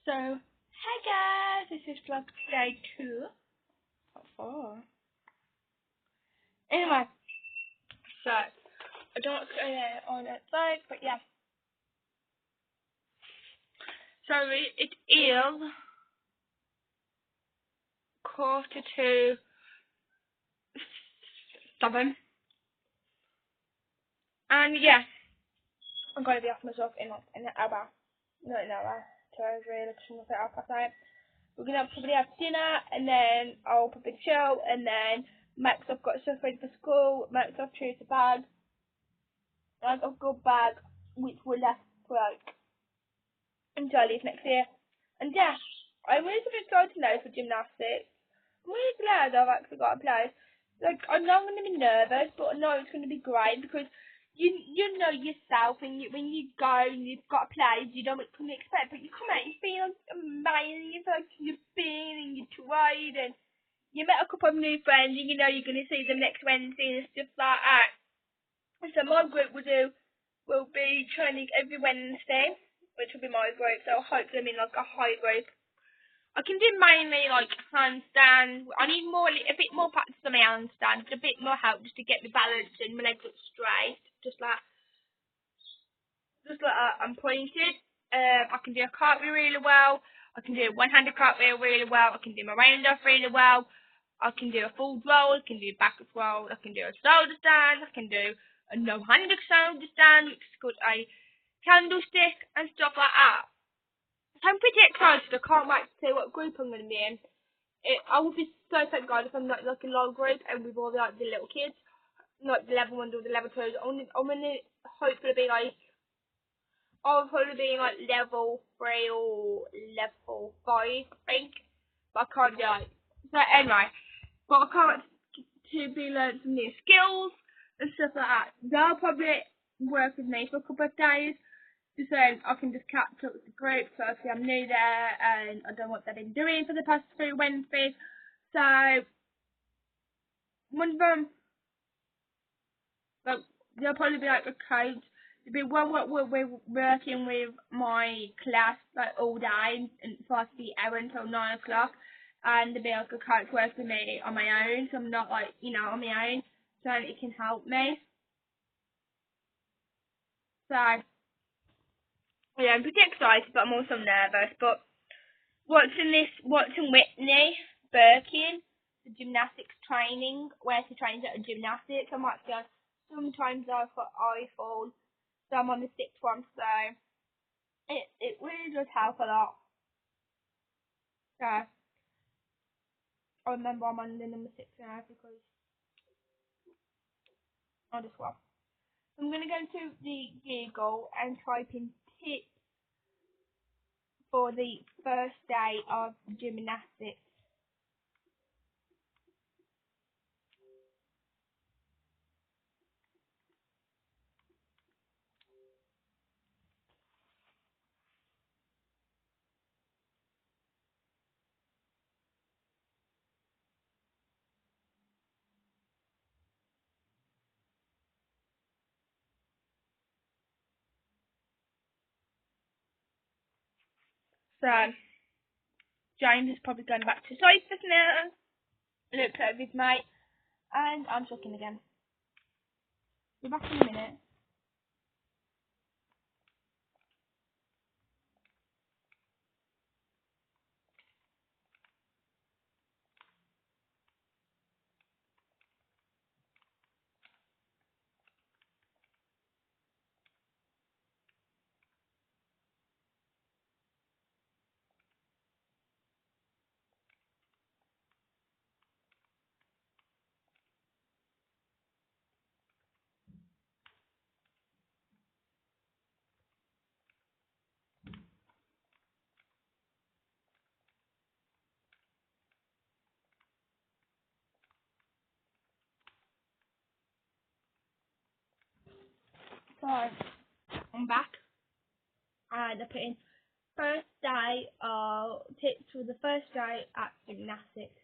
So, hi guys, this is vlog day 2. What for? Anyway, so, I don't go there on that side, but yeah. So, it is 6:45. And yeah, I'm going to be off myself in like an hour. Not an hour. 2 hours really, because I'm going to put it off last night. We're going to probably have dinner, and then I'll probably chill, and then Max, I've got stuff ready for school. Max, I've choose a bag. Like a good bag, which will last for like until I leave next year. And yeah, I'm really excited now for gymnastics. I'm really glad I've actually got a place. Like, I know I'm going to be nervous, but I know it's going to be great because you know yourself when you go and you've got a place, you don't know what to expect, but you come out and you feel amazing. You feel like you've been and you're tried and you met a couple of new friends and you know you're going to see them next Wednesday and stuff like that. So my group will be training every Wednesday, which will be my group. So hopefully I'm in like a high group. I can do mainly like handstand. I need a bit more practice on my handstand, a bit more help just to get me balanced and my legs up straight, just like I'm pointed. I can do a cartwheel really well. I can do a one-handed cartwheel really well. I can do my round off really well. I can do a full roll. I can do a backwards roll. I can do a shoulder stand. I can do a no-handed shoulder stand, which is called a candlestick and stuff like that. So I'm pretty excited. I can't wait to see what group I'm going to be in. I would be so thank God if I'm not like a long group and with all like the little kids, like the level 1s or the level 2s. I'm gonna hopefully be like. I'll probably be like level 3 or level 5, I think. But I can't do it. So anyway, but I can't to be learning some new skills and stuff like that. They'll probably work with me for a couple of days. Just so I can just catch up with the group. So obviously I'm new there and I don't know what they've been doing for the past 3 Wednesdays. So one of them, like, they'll probably be like a coach. It'll be one what we're working with my class like all day and for the hour until 9 o'clock, and there'll be like a coach working with me on my own, so I'm not like on my own, so it can help me. So yeah, I'm pretty excited, but I'm also nervous. But watching Whitney Birkin, the gymnastics training, where she trains at a gymnastics, I'm actually on sometimes I've got iPhone. So I'm on the 6th one, so it really does help a lot. So I remember I'm on the number 6 now because I just well. I'm gonna go to the Google and type in tips for the first day of gymnastics. So James is probably going back to Cyprus now. Looked at his mate, and I'm talking again. Be back in a minute. So I'm back, and I put in first day tips for the first day at gymnastics.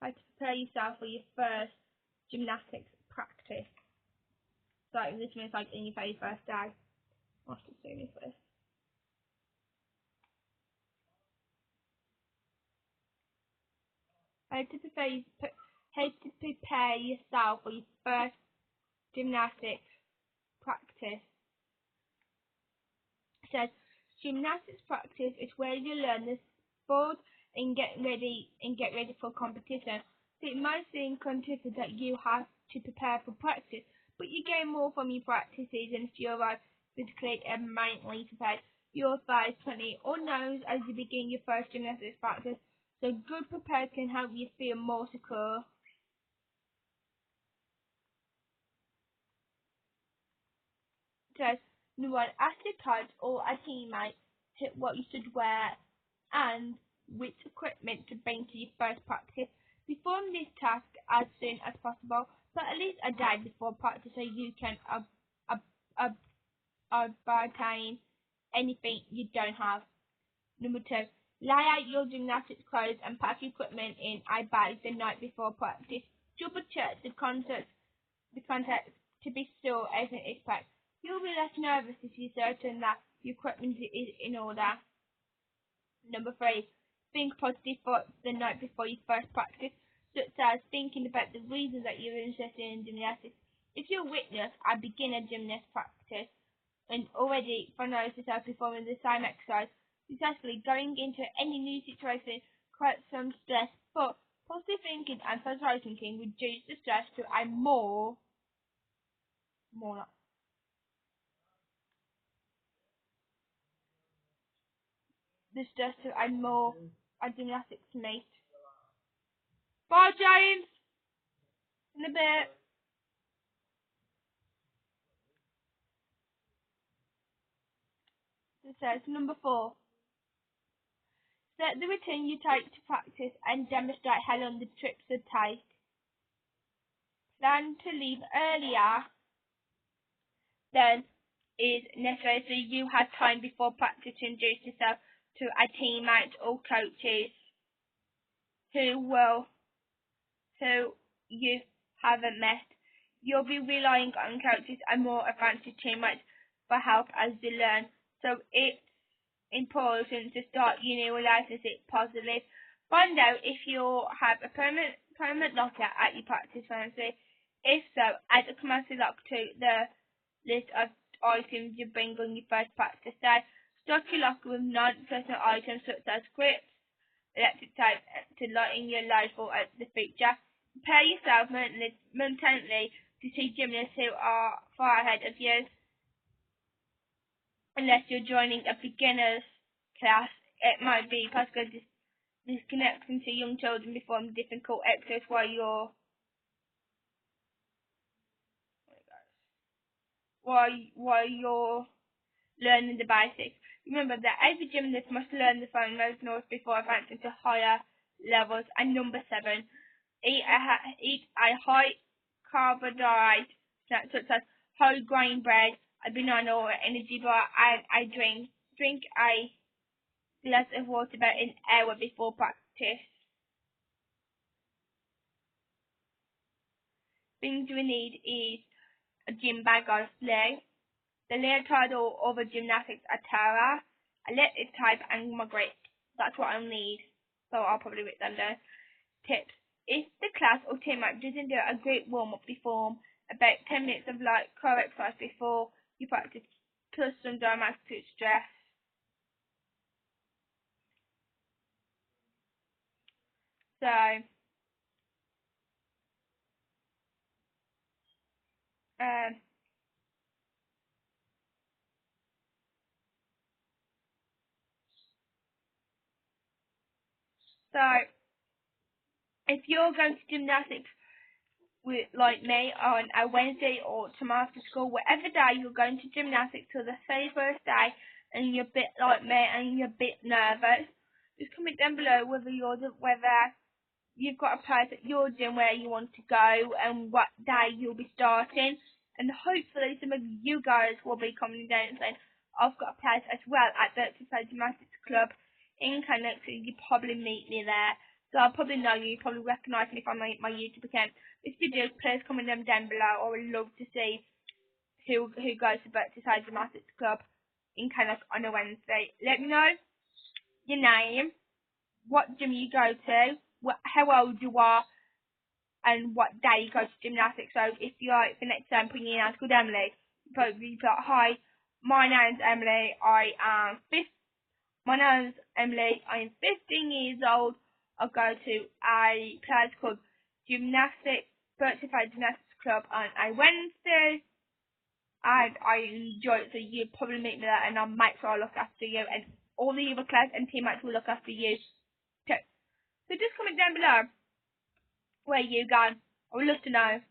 How to prepare yourself for your first gymnastics practice. So this means like in your very first day. I'll have to zoom in first. How to prepare yourself for your first gymnastics practice. It says gymnastics practice is where you learn the sport and get ready for competition. So it might seem counterintuitive that you have to prepare for practice, but you gain more from your practices and if you arrive physically and mentally prepared. Your size 20 or knows as you begin your first gymnastics practice, so good prepared can help you feel more secure. Says number one, ask your coach or a teammate what you should wear and which equipment to bring to your first practice. Perform this task as soon as possible, but at least a day before practice so you can obtain anything you don't have. Number two, lay out your gymnastics clothes and pack your equipment in a bag the night before practice. Double check the contents to be sure everything is packed. You'll be less nervous if you're certain that your equipment is in order. Number three, think positive thoughts the night before your first practice, such as thinking about the reasons that you're interested in gymnastics. If you witness a beginner gymnast practice and already familiarize yourself performing the same exercise successfully, going into any new situation creates some stress, but positive thinking and positive thinking reduce the stress to a a gymnastics mate. Bye, James. In a bit. It says number four. Set the routine you take to practice and demonstrate how long the trips would take. Plan to leave earlier than is necessary so you have time before practice to introduce yourself to a teammate or coaches who you haven't met. You'll be relying on coaches and more advanced teammates for help as you learn. So it's important to start your new relationship positively. Find out if you have a permanent locker at your practice facility. If so, add a commercial lock to the list of items you bring on your first practice day. Stock your locker with non-personal items such as grips, electric tape to lighten your load for the future. Prepare yourself mentally to see gymnasts who are far ahead of you. Unless you're joining a beginner's class, it might be possible to disconnecting to young children perform difficult exercises while you're learning the basics. Remember that every gymnast must learn the fundamentals before advancing to higher levels. And number seven, eat a high carbohydrate snack such as whole grain bread, a banana or energy bar, and a drink. Drink a glass of water about an hour before practice. Things we need is a gym bag or sling, the leotard or other gymnastics attire, electric tape and my grip. That's what I'll need. So I'll probably write them down. Tips. If the class or teammate doesn't do a great warm-up before, about 10 minutes of light core exercise before you practice, plus some dramatic stress. So, so if you're going to gymnastics like me on a Wednesday or tomorrow after school, whatever day you're going to gymnastics till the very first day and you're a bit like me and you're a bit nervous, just comment down below whether you've got a place at your gym where you want to go and what day you'll be starting, and hopefully some of you guys will be commenting down and saying I've got a place as well at the Gymnastics Club in Canada, so you probably meet me there. So I'll probably know you, probably recognise me from my YouTube account. If you do, please comment them down below. I would love to see who goes to Gymnastics Club. in Canada on a Wednesday. Let me know your name, what gym you go to, how old you are, and what day you go to gymnastics. So if you like for next time putting your name called Emily, you put hi, my name's Emily, I am 15 years old. I go to a place called Gymnastics, Birches Gymnastics Club on a Wednesday, and I enjoy it, so you probably meet me there, and I'll make sure I look after you, and all the other class and teammates will look after you too. So just comment down below where you go. I would love to know.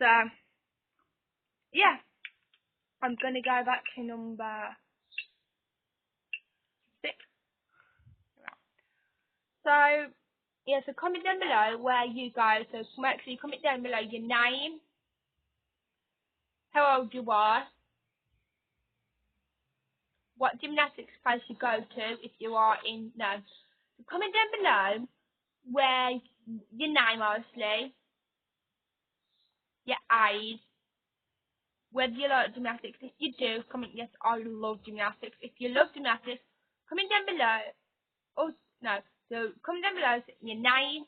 So yeah, I'm gonna go back to number 6. So yeah, so comment down below where you go. So make sure you comment down below your name, how old you are, what gymnastics place you go to if you are in no. So comment down below where your name obviously, your age, whether you like gymnastics. If you do, comment yes, I love gymnastics. If you love gymnastics, comment down below. Oh no, so comment down below your name,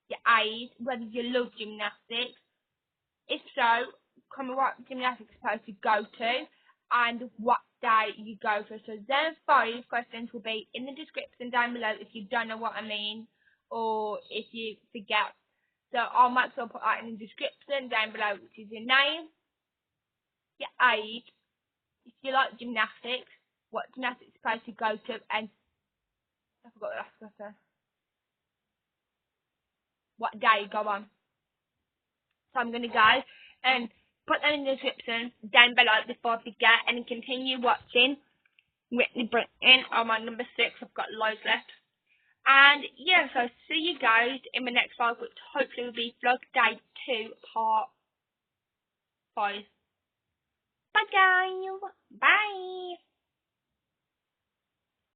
your age, whether you love gymnastics. If so, comment what gymnastics place you go to and what day you go for. So those 5 questions will be in the description down below if you don't know what I mean or if you forget. So I'll make sure I put that in the description down below, which is your name, your age, if you like gymnastics, what gymnastics place you go to, and I forgot the last question. What day you go on. So I'm gonna go and put that in the description down below before I forget, and continue watching Whitney Britton. I'm on number 6. I've got loads left. And yeah, so see you guys in my next vlog, which hopefully will be vlog day 2, part 5. Bye guys. Bye.